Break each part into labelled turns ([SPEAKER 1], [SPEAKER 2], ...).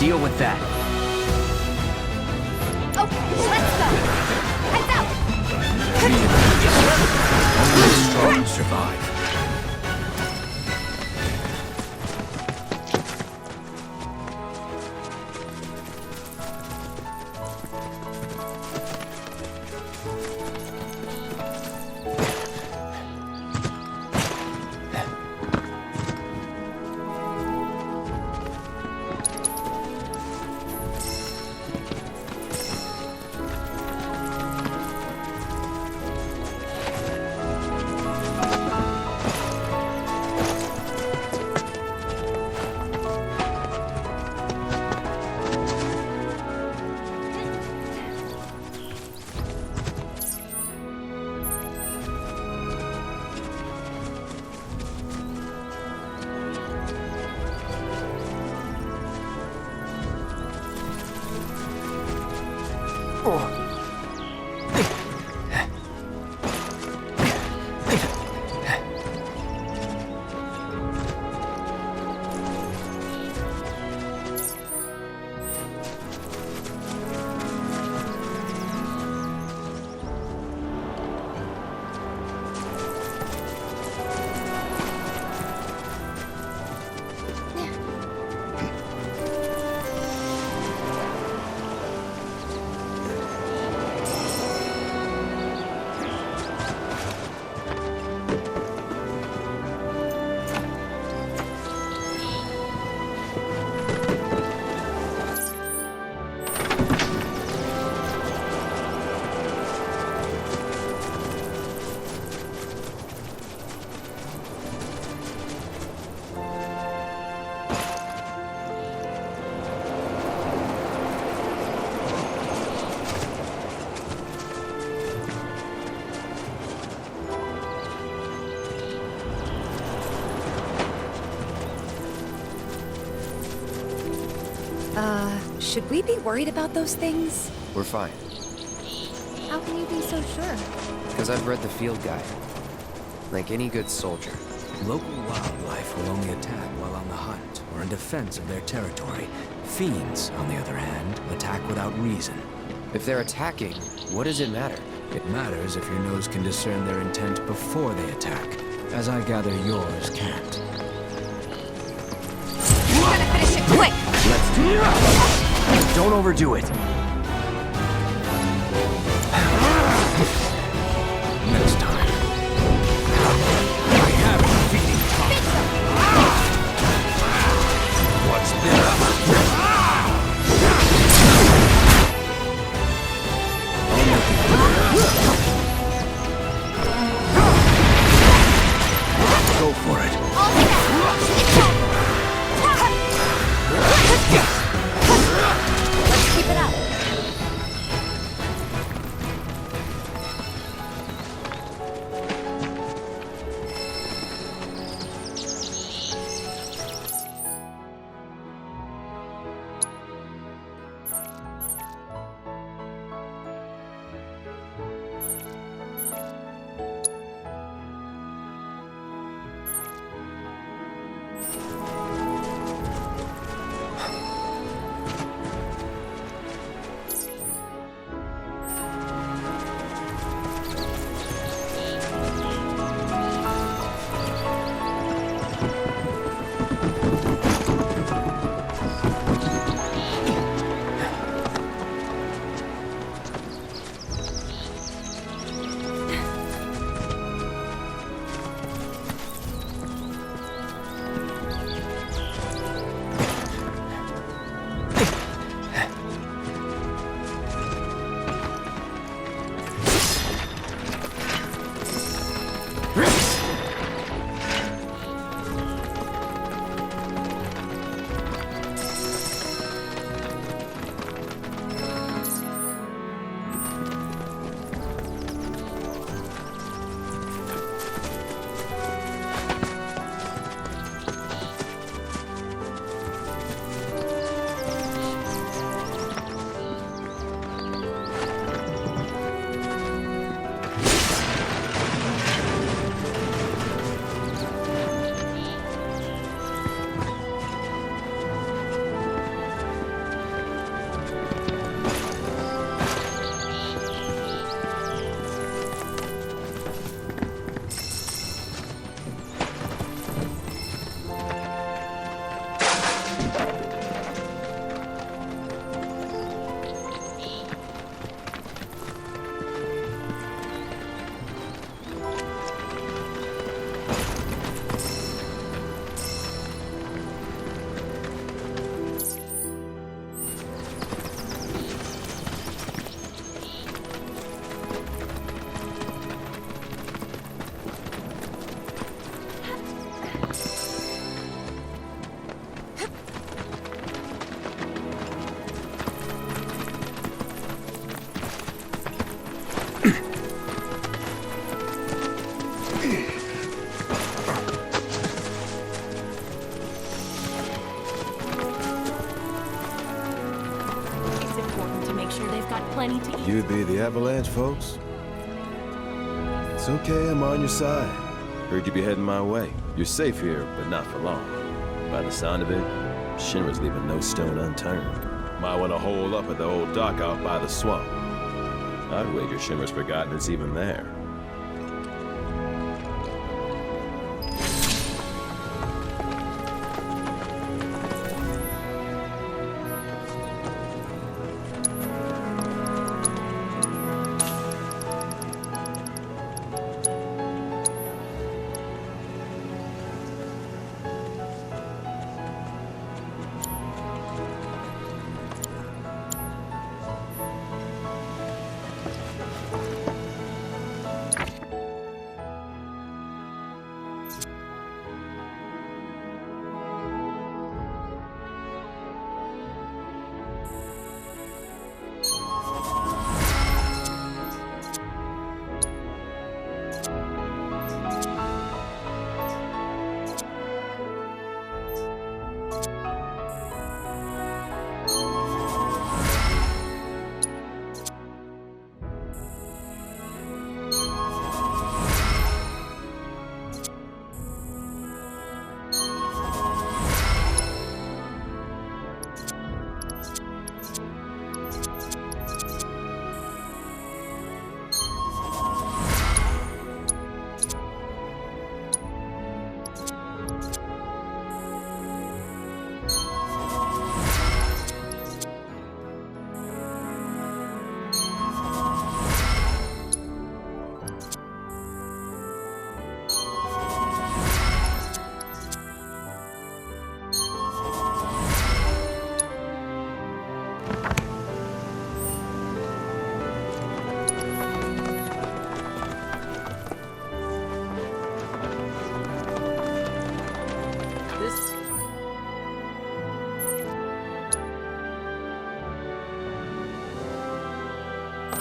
[SPEAKER 1] Deal with that.
[SPEAKER 2] Okay, let's go. Heads out.
[SPEAKER 3] Only the strong survive.
[SPEAKER 2] Should we be worried about those things?
[SPEAKER 1] We're fine,
[SPEAKER 2] How can you be so sure?
[SPEAKER 1] because I've read the field guide. Like any good soldier.
[SPEAKER 3] Local wildlife will only attack while on the hunt or in defense of their territory. Fiends, on the other hand, attack without reason.
[SPEAKER 1] If they're attacking, what does it matter?
[SPEAKER 3] It matters if your nose can discern their intent before they attack, as I gather yours can't.
[SPEAKER 2] We gotta finish it quick!
[SPEAKER 1] Let's do it. Don't overdo it.
[SPEAKER 3] Next time. I have a feeding top. What's this? Go for it.
[SPEAKER 2] All set! Let's keep it up!
[SPEAKER 4] to make sure they've got plenty to eat.
[SPEAKER 5] You be the Avalanche, folks? It's okay, I'm on your side. Heard you be heading my way. You're safe here, but not for long. By the sound of it, Shinra's leaving no stone unturned. Might want to hole up at the old dock out by the swamp. I'd wager Shinra's forgotten it's even there.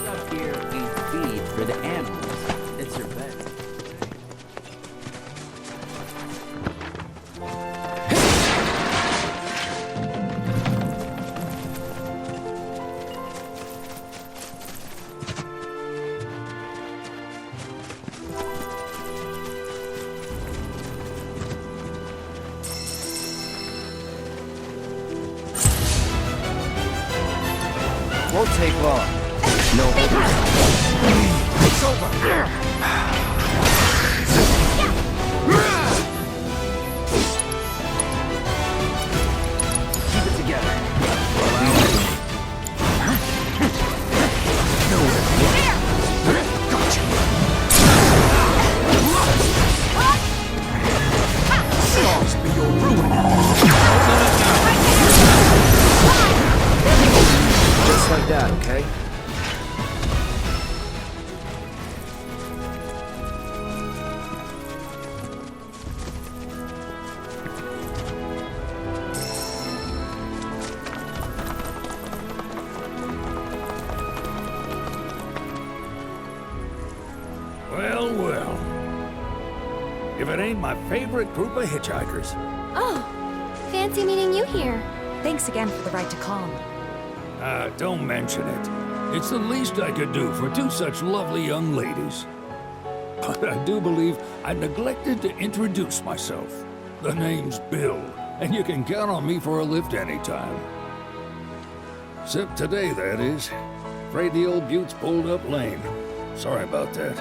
[SPEAKER 6] Up here, we feed for the animals. It's your bet.
[SPEAKER 1] Won't take long. No.
[SPEAKER 3] It's over!
[SPEAKER 1] Keep it together.
[SPEAKER 3] Gotcha! Stars be your ruin!
[SPEAKER 1] Just like that, okay?
[SPEAKER 7] Well, well. If it ain't my favorite group of hitchhikers.
[SPEAKER 2] Oh, fancy meeting you here.
[SPEAKER 4] Thanks again for the ride to Calm.
[SPEAKER 7] Don't mention it. It's the least I could do for two such lovely young ladies. But I do believe I neglected to introduce myself. The name's Bill, and you can count on me for a lift anytime. Except today, that is. Afraid the old Butte's pulled up lame. Sorry about that.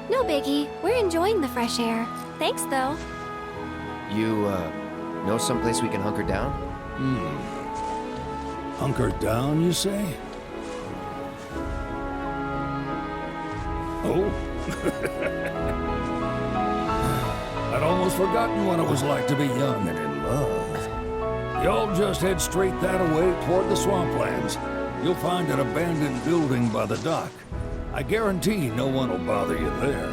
[SPEAKER 2] No biggie. We're enjoying the fresh air. Thanks, though.
[SPEAKER 1] You, know someplace we can hunker down?
[SPEAKER 7] Hunker down, you say? Oh? I'd almost forgotten what it was like to be young and in love. Y'all just head straight that away toward the swamplands. You'll find an abandoned building by the dock. I guarantee no one will bother you there.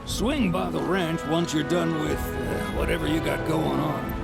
[SPEAKER 7] Swing by the ranch once you're done with whatever you got going on.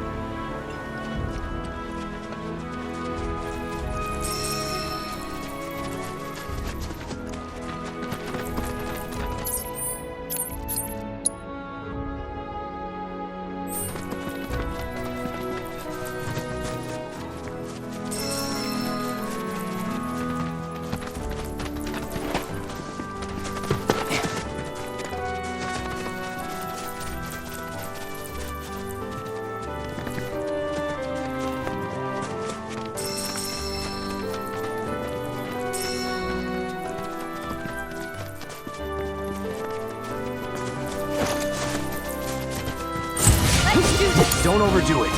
[SPEAKER 3] Don't overdo it.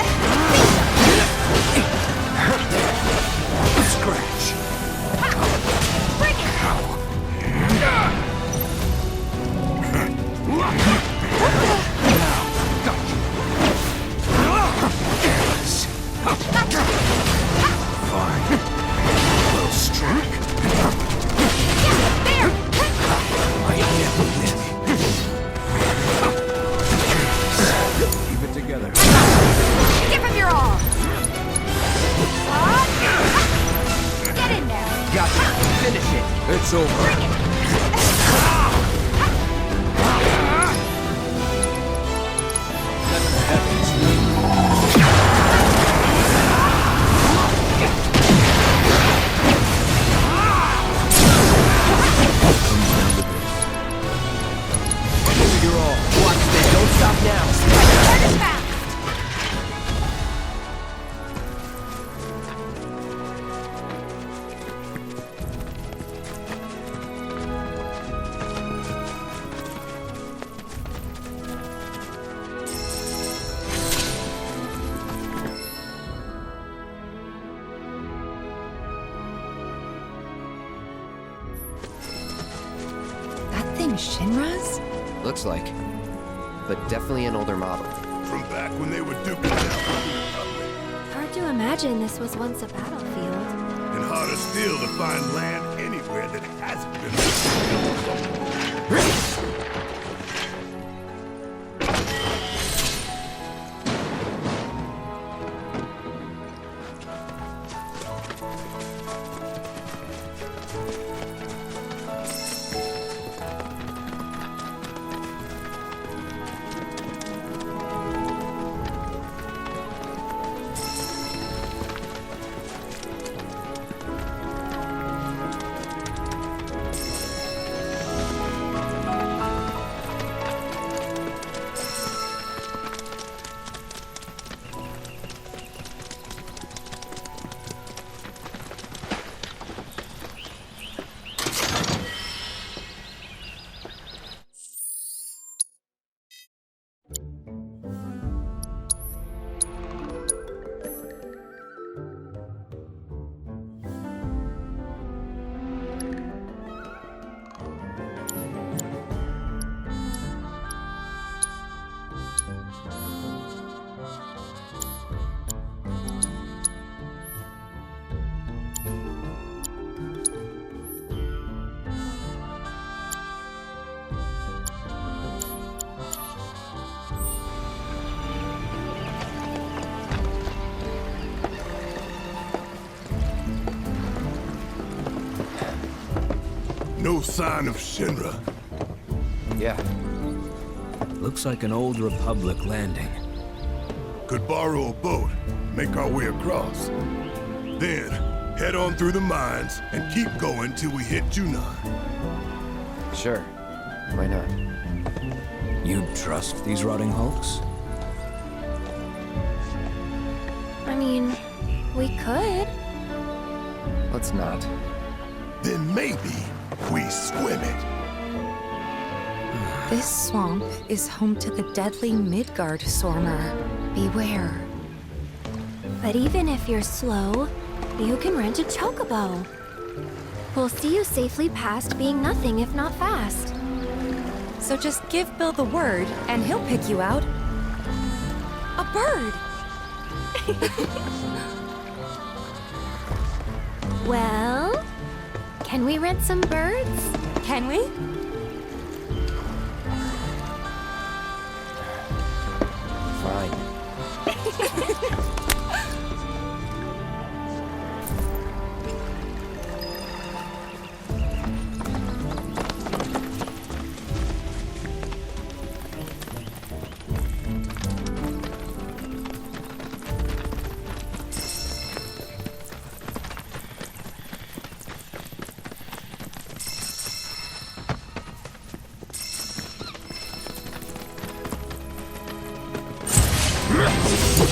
[SPEAKER 3] Scratch.
[SPEAKER 2] Bring it!
[SPEAKER 3] Fine. A little strike.
[SPEAKER 2] There!
[SPEAKER 3] I never win. Keep it together.
[SPEAKER 2] Give him your all! Get in there!
[SPEAKER 1] Got it. Finish it.
[SPEAKER 3] It's over.
[SPEAKER 2] Bring it!
[SPEAKER 1] You're all. Watch this. Don't stop now.
[SPEAKER 2] Hard and fast!
[SPEAKER 4] That thing Shinra's?
[SPEAKER 1] Looks like. But definitely an older model.
[SPEAKER 8] From back when they were duking it out with the Republic.
[SPEAKER 2] Hard to imagine this was once a battlefield.
[SPEAKER 8] And harder still to find land anywhere that hasn't been. No sign of Shinra.
[SPEAKER 1] Yeah.
[SPEAKER 3] Looks like an old Republic landing.
[SPEAKER 8] Could borrow a boat, make our way across. Then, head on through the mines and keep going till we hit Yunnan.
[SPEAKER 1] Sure. Why not?
[SPEAKER 3] You'd trust these rotting hulks?
[SPEAKER 2] I mean, we could.
[SPEAKER 1] Let's not.
[SPEAKER 8] Then maybe we swim it.
[SPEAKER 4] This swamp is home to the deadly Midgard Sormer. Beware.
[SPEAKER 2] But even if you're slow, you can rent a chocobo. We'll see you safely past being nothing if not fast.
[SPEAKER 4] So just give Bill the word, and he'll pick you out. A bird!
[SPEAKER 2] Well, can we rent some birds?
[SPEAKER 4] Can we?
[SPEAKER 1] Fine.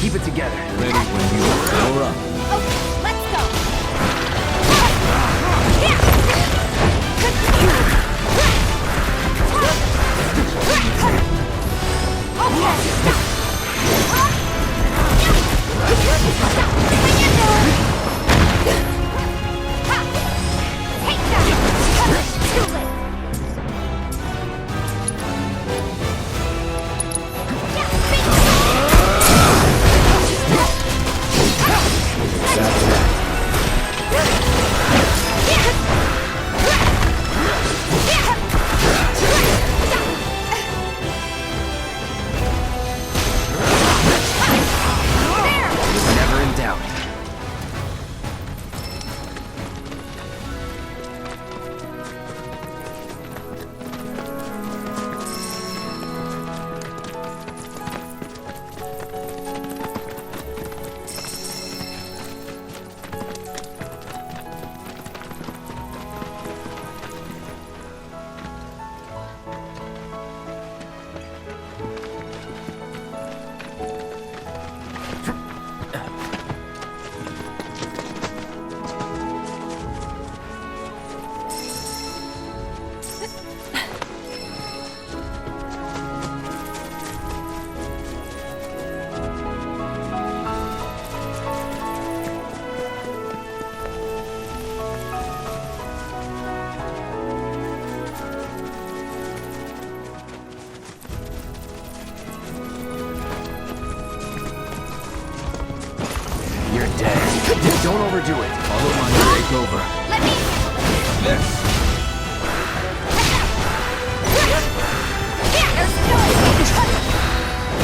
[SPEAKER 1] Keep it together.
[SPEAKER 3] Ready when you are. You're up.
[SPEAKER 2] Okay, let's go.
[SPEAKER 3] Don't overdo it. Follow my take over.
[SPEAKER 2] Let me handle it.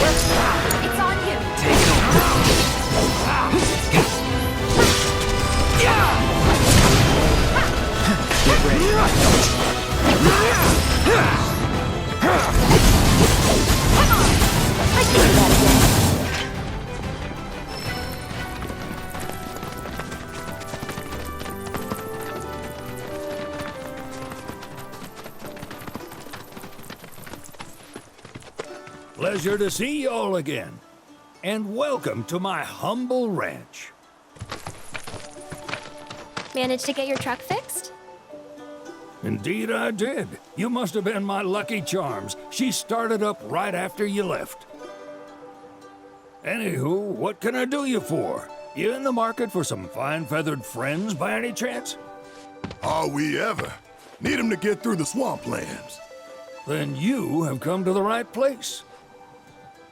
[SPEAKER 2] There's no It's on you.
[SPEAKER 3] Take it over. Get ready.
[SPEAKER 2] I can do that again.
[SPEAKER 7] Pleasure to see y'all again. And welcome to my humble ranch.
[SPEAKER 2] Managed to get your truck fixed?
[SPEAKER 7] Indeed I did. You must have been my lucky charms. She started up right after you left. Anywho, what can I do you for? You in the market for some fine-feathered friends by any chance?
[SPEAKER 8] Are we ever? Need 'em to get through the swamplands.
[SPEAKER 7] Then you have come to the right place.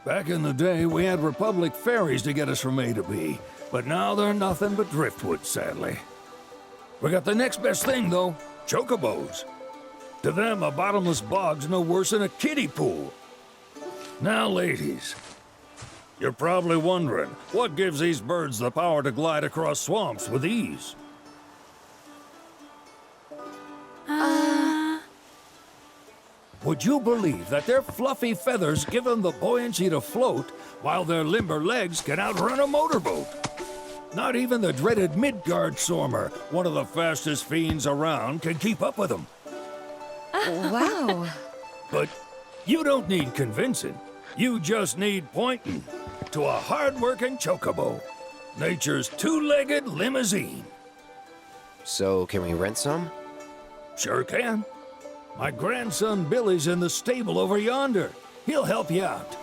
[SPEAKER 7] Back in the day, we had Republic ferries to get us from A to B, but now they're nothing but driftwood, sadly. We got the next best thing, though, chocobos. To them, a bottomless bog's no worse than a kiddie pool. Now, ladies, you're probably wondering, what gives these birds the power to glide across swamps with ease? Would you believe that their fluffy feathers give them the buoyancy to float, while their limber legs can outrun a motorboat? Not even the dreaded Midgard Stormer, one of the fastest fiends around, can keep up with them.
[SPEAKER 4] Wow.
[SPEAKER 7] But you don't need convincing. You just need pointing to a hard-working chocobo. Nature's two-legged limousine.
[SPEAKER 1] So, can we rent some?
[SPEAKER 7] Sure can. My grandson Billy's in the stable over yonder. He'll help you out.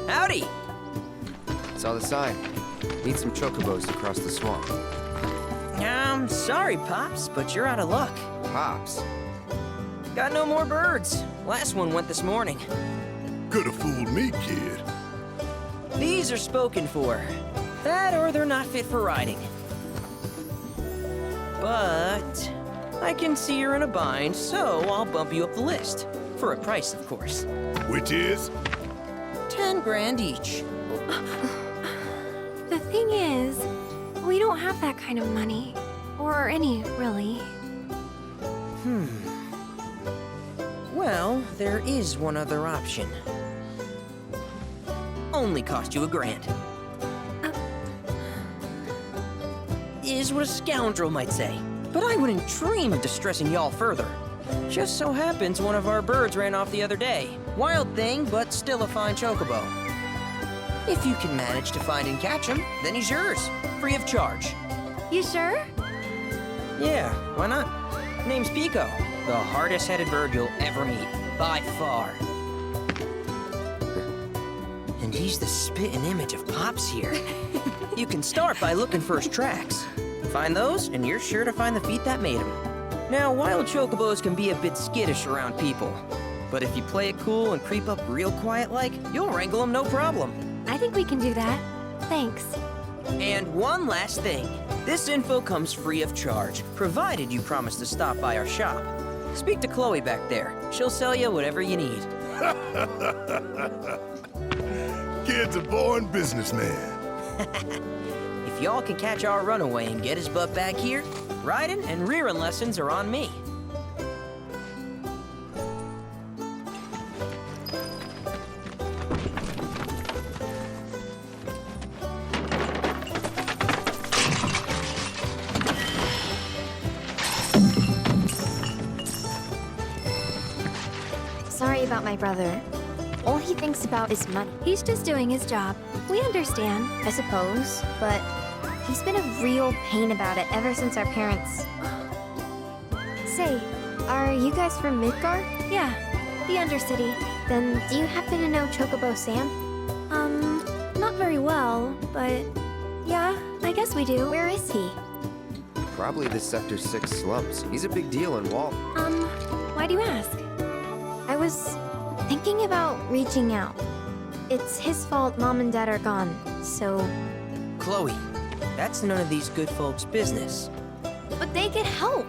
[SPEAKER 1] Howdy! Saw the sign. Need some chocobos to cross the swamp.
[SPEAKER 9] Sorry, Pops, but you're out of luck.
[SPEAKER 1] Pops.
[SPEAKER 9] Got no more birds. Last one went this morning.
[SPEAKER 8] Could have fooled me, kid.
[SPEAKER 9] These are spoken for. That or they're not fit for riding. But I can see you're in a bind, so I'll bump you up the list. For a price, of course.
[SPEAKER 8] Which is?
[SPEAKER 9] 10 grand each.
[SPEAKER 2] The thing is, we don't have that kind of money. Or any, really.
[SPEAKER 9] Well, there is one other option. Only cost you $1,000. Is what a scoundrel might say. But I wouldn't dream of distressing y'all further. Just so happens one of our birds ran off the other day. Wild thing, but still a fine chocobo. If you can manage to find and catch him, then he's yours. Free of charge.
[SPEAKER 2] You sure?
[SPEAKER 9] Yeah, why not? Name's Pico. The hardest-headed bird you'll ever meet. By far. And he's the spitting image of Pops here. You can start by looking for his tracks. Find those, and you're sure to find the feet that made him. Now, wild chocobos can be a bit skittish around people. But if you play it cool and creep up real quiet-like, you'll wrangle them no problem.
[SPEAKER 2] I think we can do that. Thanks.
[SPEAKER 9] And one last thing. This info comes free of charge, provided you promise to stop by our shop. Speak to Chloe back there. She'll sell you whatever you need.
[SPEAKER 8] Kid's a born businessman.
[SPEAKER 9] If y'all can catch our runaway and get his butt back here, riding and rearing lessons are on me.
[SPEAKER 2] Sorry about my brother. All he thinks about is money. He's just doing his job. We understand, I suppose, but he's been a real pain about it ever since our parents... Say, are you guys from Midgard? Yeah, the Undercity. Then do you happen to know Chocobo Sam? Not very well, but yeah, I guess we do. Where is he?
[SPEAKER 1] Probably the Sector 6 slums. He's a big deal in Walt.
[SPEAKER 2] Why do you ask? I was thinking about reaching out. It's his fault Mom and Dad are gone, so...
[SPEAKER 9] Chloe, that's none of these good folks' business.
[SPEAKER 2] But they could help.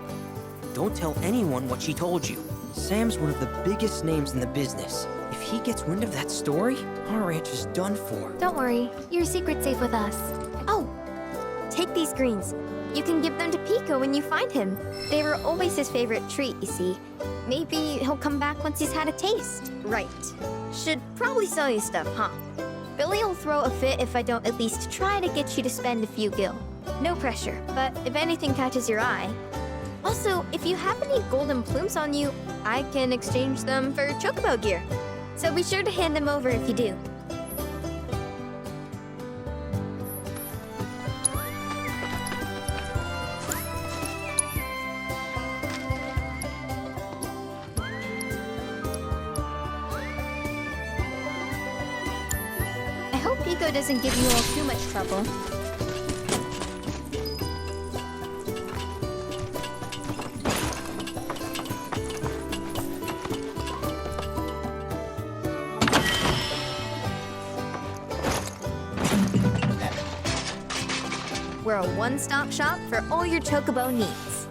[SPEAKER 9] Don't tell anyone what she told you. Sam's one of the biggest names in the business. If he gets wind of that story, our ranch is done for.
[SPEAKER 2] Don't worry, your secret's safe with us. Oh, take these greens. You can give them to Pico when you find him. They were always his favorite treat, you see. Maybe he'll come back once he's had a taste. Right. Should probably sell you stuff, huh? Billy will throw a fit if I don't at least try to get you to spend a few gil. No pressure, but if anything catches your eye... Also, if you have any golden plumes on you, I can exchange them for chocobo gear. So be sure to hand them over if you do. I hope Pico doesn't give you all too much trouble. We're a one-stop shop for all your chocobo needs.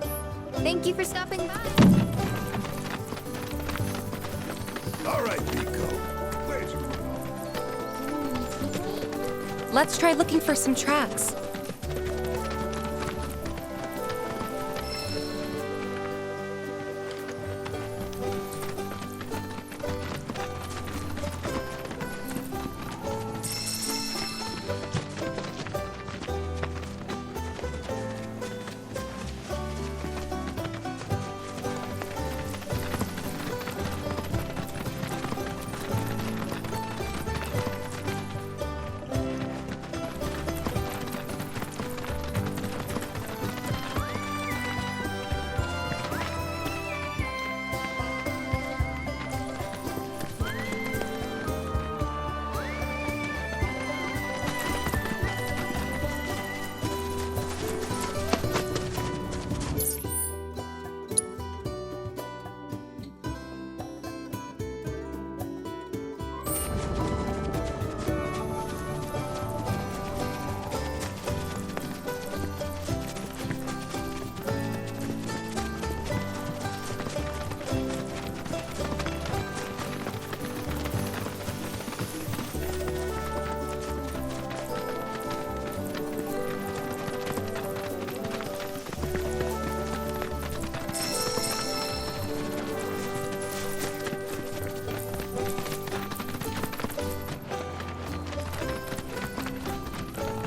[SPEAKER 2] Thank you for stopping by.
[SPEAKER 8] All right, Pico. Where'd you run off?
[SPEAKER 4] Let's try looking for some tracks.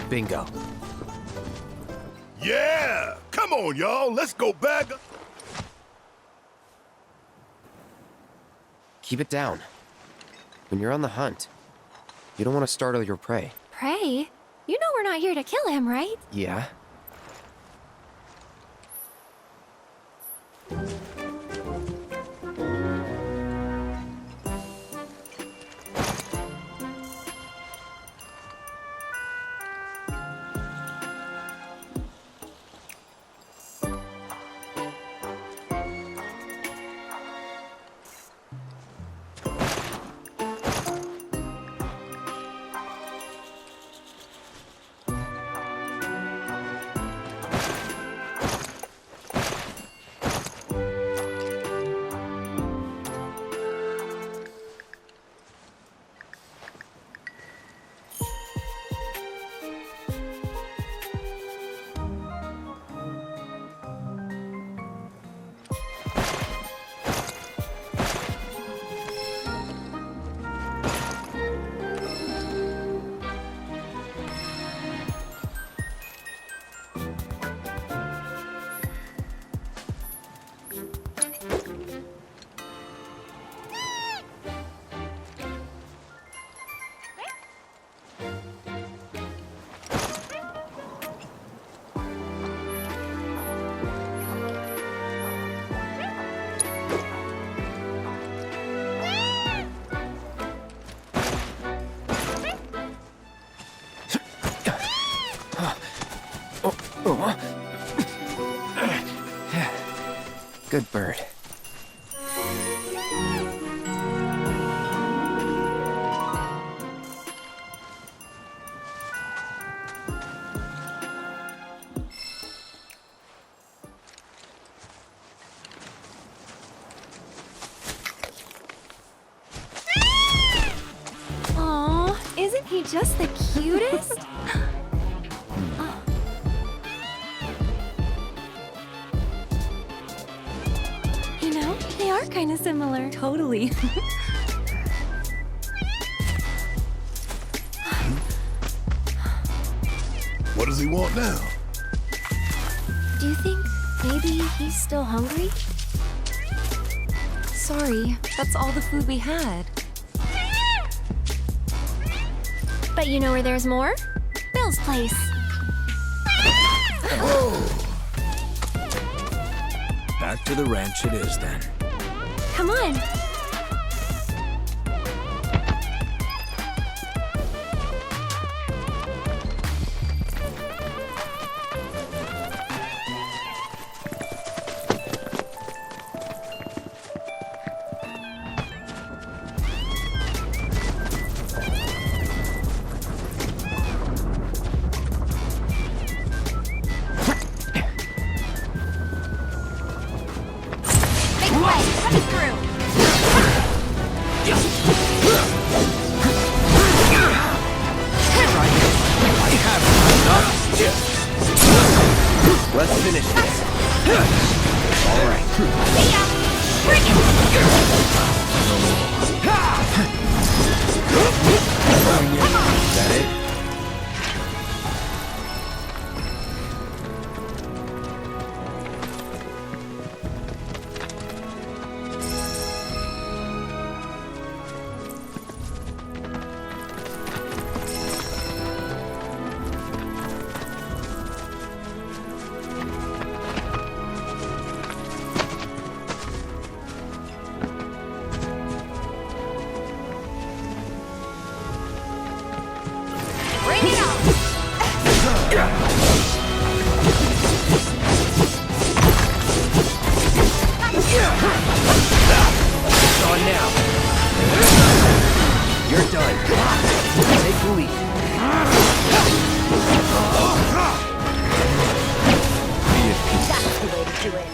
[SPEAKER 3] Bingo.
[SPEAKER 8] Yeah! Come on, y'all. Let's go back.
[SPEAKER 1] Keep it down. When you're on the hunt, you don't want to startle your prey.
[SPEAKER 2] Prey? You know we're not here to kill him, right?
[SPEAKER 1] Yeah? Good bird.
[SPEAKER 2] Aw, isn't he just the cutest? You know, they are kind of similar.
[SPEAKER 4] Totally.
[SPEAKER 8] What does he want now?
[SPEAKER 2] Do you think maybe he's still hungry?
[SPEAKER 4] Sorry, that's all the food we had.
[SPEAKER 2] But you know where there's more? Bill's place.
[SPEAKER 3] Back to the ranch it is then.
[SPEAKER 2] Come on.
[SPEAKER 1] Let's finish this. All right. Is that it? You're done. Take the lead. Be at peace.
[SPEAKER 2] That's the way to do it.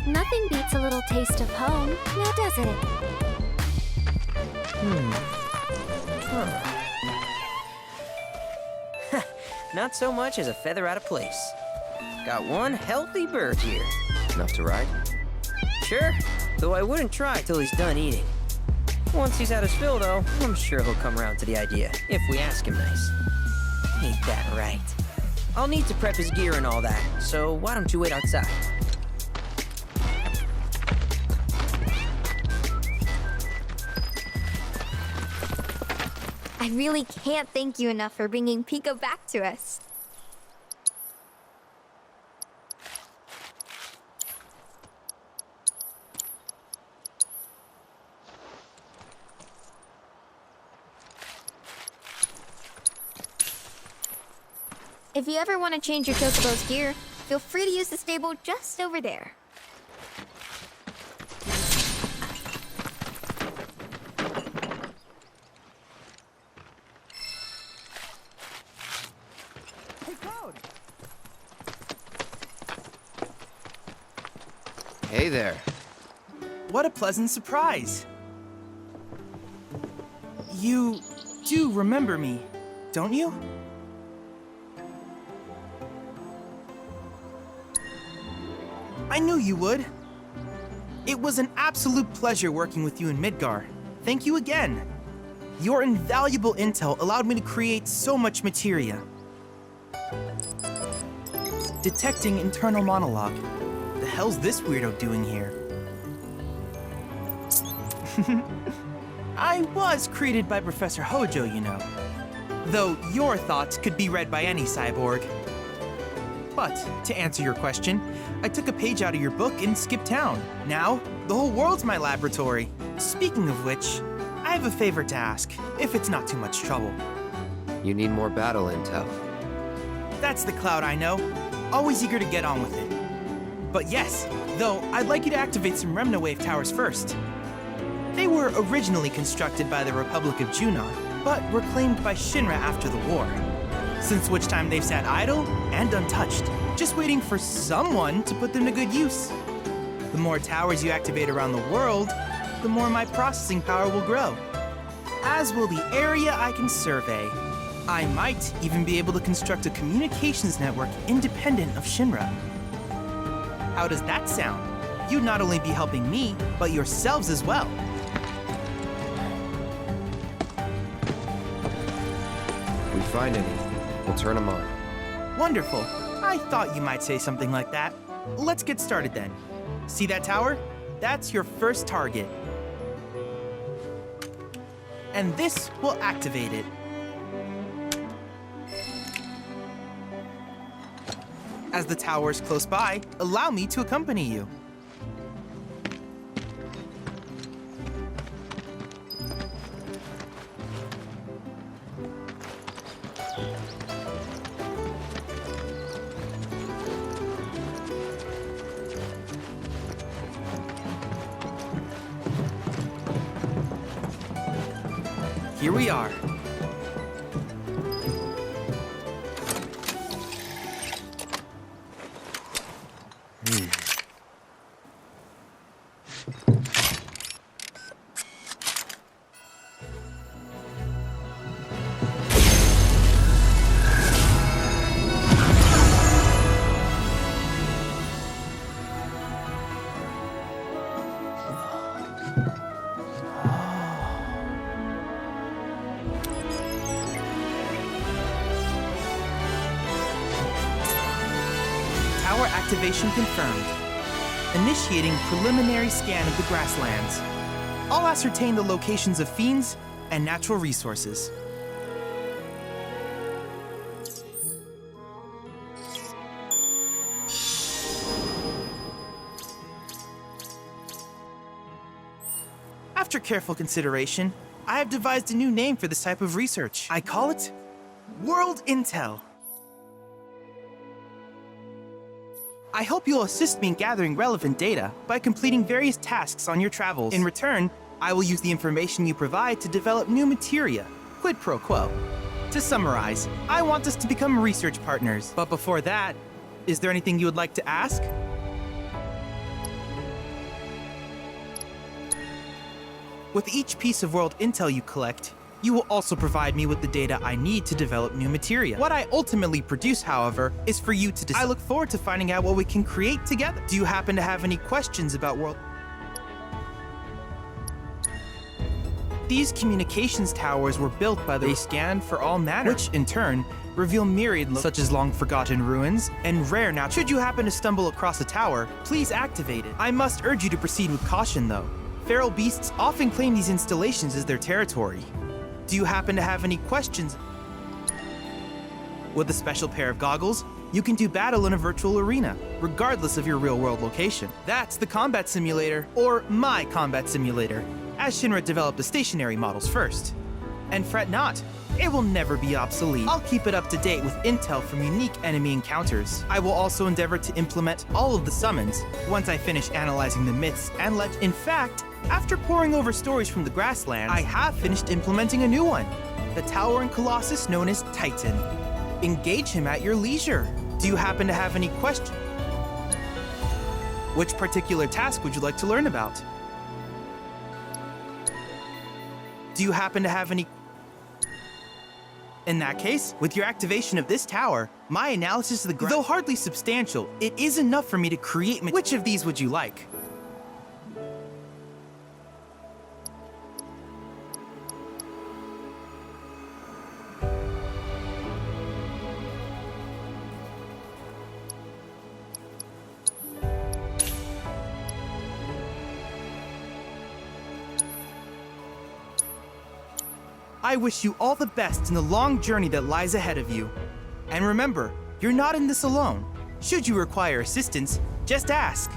[SPEAKER 2] Nothing beats a little taste of home, now does it?
[SPEAKER 9] Not so much as a feather out of place. Got one healthy bird here.
[SPEAKER 1] Enough to ride?
[SPEAKER 9] Sure, though I wouldn't try till he's done eating. Once he's had his fill, though, I'm sure he'll come around to the idea, if we ask him nice. Ain't that right? I'll need to prep his gear and all that, so why don't you wait outside?
[SPEAKER 2] I really can't thank you enough for bringing Pico back to us. If you ever want to change your chocobo's gear, feel free to use the stable just over there.
[SPEAKER 1] Hey there.
[SPEAKER 10] What a pleasant surprise. You do remember me, don't you? I knew you would. It was an absolute pleasure working with you in Midgar. Thank you again. Your invaluable intel allowed me to create so much materia. Detecting internal monologue. The hell's this weirdo doing here? I was created by Professor Hojo, you know. Though your thoughts could be read by any cyborg. But, to answer your question, I took a page out of your book and skipped town. Now, the whole world's my laboratory. Speaking of which, I have a favor to ask, if it's not too much trouble.
[SPEAKER 1] You need more battle intel.
[SPEAKER 10] That's the Cloud I know. Always eager to get on with it. But yes, though, I'd like you to activate some Remna Wave towers first. They were originally constructed by the Republic of Junon, but were claimed by Shinra after the war. Since which time they've sat idle and untouched, just waiting for someone to put them to good use. The more towers you activate around the world, the more my processing power will grow. As will the area I can survey. I might even be able to construct a communications network independent of Shinra. How does that sound? You'd not only be helping me, but yourselves as well.
[SPEAKER 1] If we find any, we'll turn them on.
[SPEAKER 10] Wonderful. I thought you might say something like that. Let's get started then. See that tower? That's your first target. And this will activate it. As the tower is close by, allow me to accompany you. Here we are. Tower activation confirmed. Initiating preliminary scan of the grasslands. I'll ascertain the locations of fiends and natural resources. After careful consideration, I have devised a new name for this type of research. I call it World Intel. I hope you'll assist me in gathering relevant data by completing various tasks on your travels. In return, I will use the information you provide to develop new materia, quid pro quo. To summarize, I want us to become research partners. But before that, is there anything you would like to ask? With each piece of world intel you collect, you will also provide me with the data I need to develop new materia. What I ultimately produce, however, is for you to decide. I look forward to finding out what we can create together. Do you happen to have any questions about world? These communications towers were built by the scan for all matter, which in turn reveal myriad such as long-forgotten ruins and rare natural. Should you happen to stumble across a tower, please activate it. I must urge you to proceed with caution, though. Feral beasts often claim these installations as their territory. Do you happen to have any questions? With a special pair of goggles, you can do battle in a virtual arena, regardless of your real-world location. That's the combat simulator, or my combat simulator, as Shinra developed the stationary models first. And fret not, it will never be obsolete. I'll keep it up to date with intel from unique enemy encounters. I will also endeavor to implement all of the summons once I finish analyzing the myths and legends. In fact, after poring over stories from the grasslands, I have finished implementing a new one, the towering colossus known as Titan. Engage him at your leisure. Do you happen to have any questions? Which particular task would you like to learn about? Do you happen to have any... In that case, with your activation of this tower, my analysis of the though hardly substantial, it is enough for me to create... Which of these would you like? I wish you all the best in the long journey that lies ahead of you. And remember, you're not in this alone. Should you require assistance, just ask.